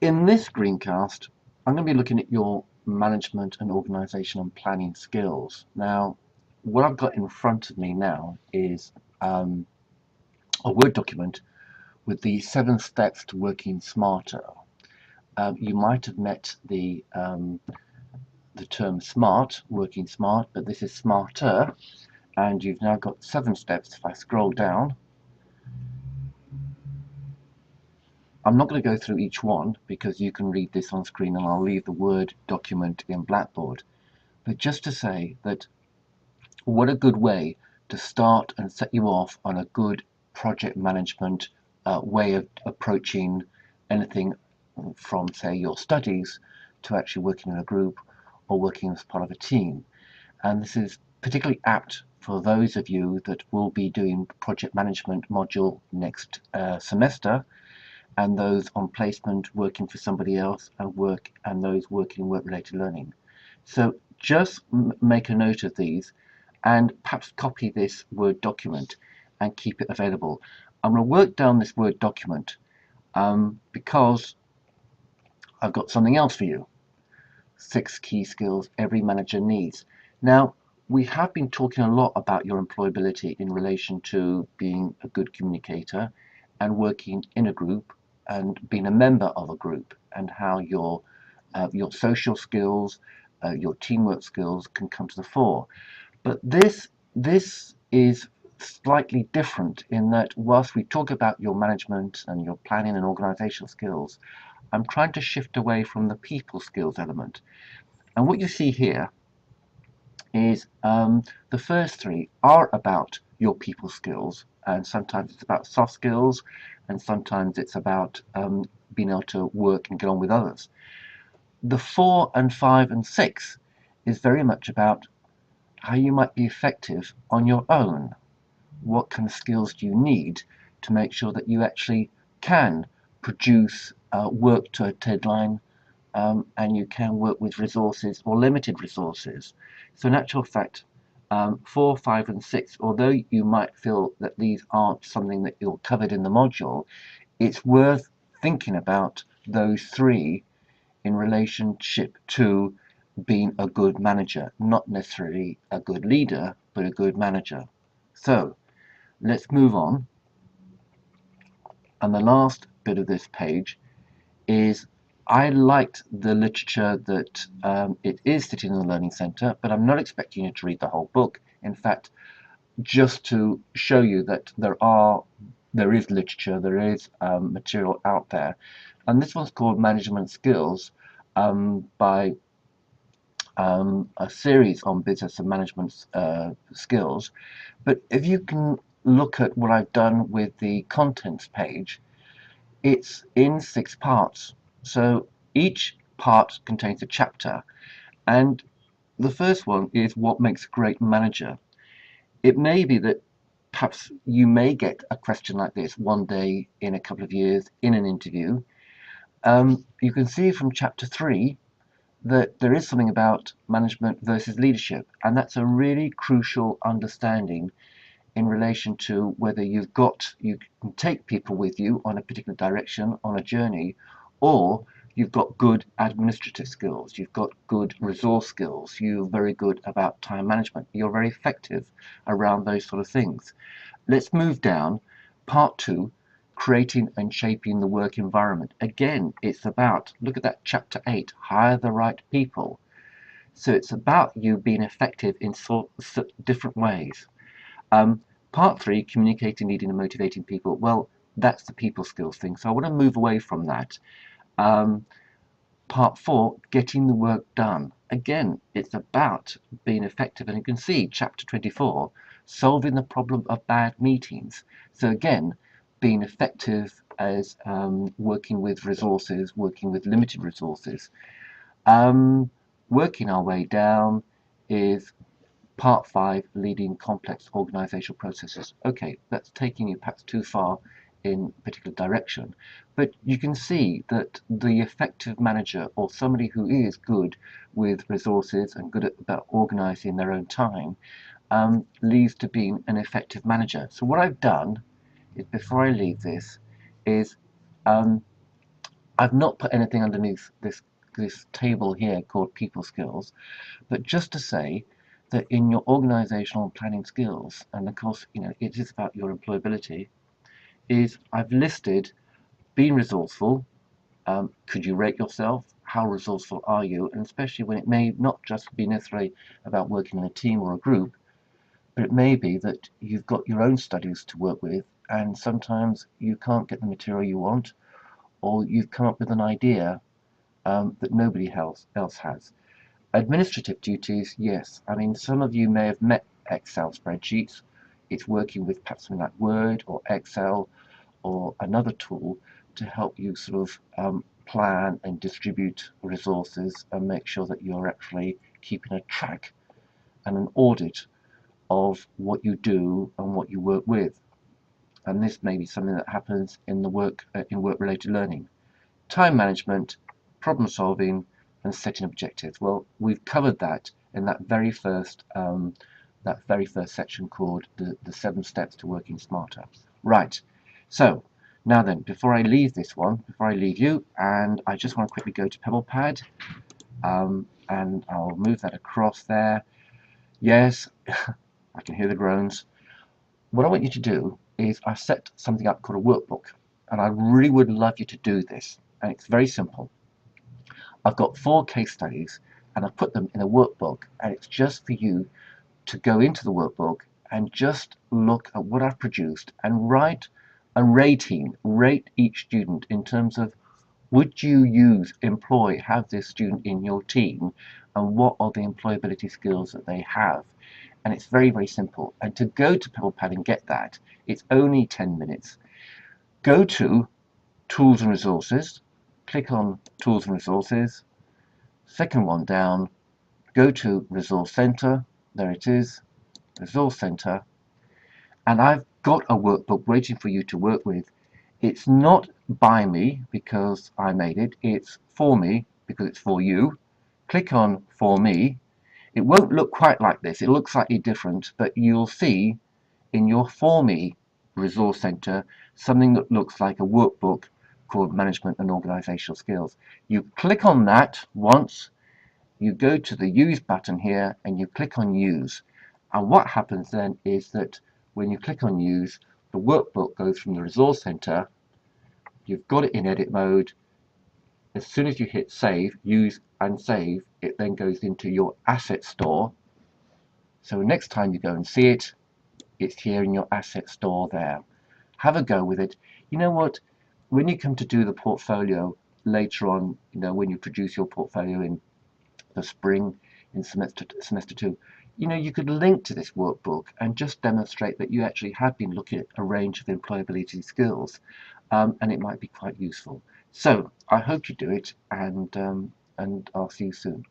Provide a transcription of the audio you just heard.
In this screencast, I'm going to be looking at your management and organization and planning skills. Now, what I've got in front of me now is a Word document with the 7 steps to working smarter. You might have met the term smart, working smart, but this is smarter, and you've now got 7 steps. If I scroll down, I'm not going to go through each one because you can read this on screen, and I'll leave the Word document in Blackboard. But just to say that what a good way to start and set you off on a good project management way of approaching anything from, say, your studies to actually working in a group or working as part of a team. And this is particularly apt for those of you that will be doing project management module next semester, and those on placement working for somebody else, and those working work-related learning. So just make a note of these and perhaps copy this Word document and keep it available. I'm going to work down this Word document because I've got something else for you. 6 key skills every manager needs. Now, we have been talking a lot about your employability in relation to being a good communicator and working in a group and being a member of a group, and how your social skills, your teamwork skills can come to the fore. But this is slightly different in that whilst we talk about your management and your planning and organizational skills, I'm trying to shift away from the people skills element. And what you see here is the first 3 are about your people skills, and sometimes it's about soft skills, and sometimes it's about being able to work and get on with others. The 4 and 5 and 6 is very much about how you might be effective on your own. What kind of skills do you need to make sure that you actually can produce work to a deadline, and you can work with resources or limited resources. So in actual fact, 4, 5 and 6, although you might feel that these aren't something that you're covered in the module, it's worth thinking about those 3 in relationship to being a good manager, not necessarily a good leader, but a good manager. So let's move on. And the last bit of this page is I liked the literature that it is sitting in the Learning Centre, but I'm not expecting you to read the whole book. In fact, just to show you that there is literature, there is material out there. And this one's called Management Skills, by a series on business and management skills. But if you can look at what I've done with the contents page, it's in 6 parts. So each part contains a chapter, and the first one is what makes a great manager. It may be that perhaps you may get a question like this one day in a couple of years in an interview. You can see from chapter 3 that there is something about management versus leadership, and that's a really crucial understanding in relation to whether you can take people with you on a particular direction, on a journey, or you've got good administrative skills, you've got good resource skills, you're very good about time management, you're very effective around those sort of things. Let's move down. Part 2, creating and shaping the work environment. Again, it's about, look at that chapter 8, hire the right people. So it's about you being effective in different ways. Part 3, communicating, leading and motivating people. Well, that's the people skills thing. So I want to move away from that. Part 4, getting the work done. Again, it's about being effective. And you can see chapter 24, solving the problem of bad meetings. So again, being effective as working with resources, working with limited resources. Working our way down is Part 5, leading complex organizational processes. Okay, that's taking you perhaps too far in a particular direction, but you can see that the effective manager, or somebody who is good with resources and good at about organizing their own time, leads to being an effective manager. So what I've done is, before I leave this, is I've not put anything underneath this table here called people skills, but just to say that in your organizational planning skills, and of course, it is about your employability, is I've listed being resourceful. Could you rate yourself? How resourceful are you? And especially when it may not just be necessarily about working in a team or a group, but it may be that you've got your own studies to work with, and sometimes you can't get the material you want, or you've come up with an idea that nobody else has. Administrative duties, yes. I mean, some of you may have met Excel spreadsheets. It's working with perhaps something like Word or Excel or another tool to help you sort of plan and distribute resources and make sure that you're actually keeping a track and an audit of what you do and what you work with. And this may be something that happens in the work-related learning. Time management, problem solving, and setting objectives. Well, we've covered that in that very first section called the 7 steps to working smarter. Right. So now then, before I leave you, and I just want to quickly go to PebblePad, and I'll move that across there. Yes, I can hear the groans. What I want you to do is I've set something up called a workbook, and I really would love you to do this. And it's very simple. I've got 4 case studies, and I've put them in a workbook, and it's just for you to go into the workbook and just look at what I've produced and write a rating, rate each student in terms of would you have this student in your team, and what are the employability skills that they have. And it's very, very simple. And to go to PebblePad and get that, it's only 10 minutes. Go to Tools and Resources, click on Tools and Resources, second one down, go to Resource Center, there it is, Resource Center, and I've got a workbook waiting for you to work with. It's not by me because I made it, it's for me because it's for you. Click on For Me. It won't look quite like this, it looks slightly different, but you'll see in your For Me resource center something that looks like a workbook called Management and Organizational Skills. You click on that once, you go to the Use button here and you click on Use. And what happens then is that when you click on Use, the workbook goes from the resource center, you've got it in edit mode. As soon as you hit save, use and save, it then goes into your asset store. So next time you go and see it, it's here in your asset store there. Have a go with it. You know what? When you come to do the portfolio later on, when you produce your portfolio in the spring in semester 2, you could link to this workbook and just demonstrate that you actually have been looking at a range of employability skills, and it might be quite useful. So I hope you do it, and I'll see you soon.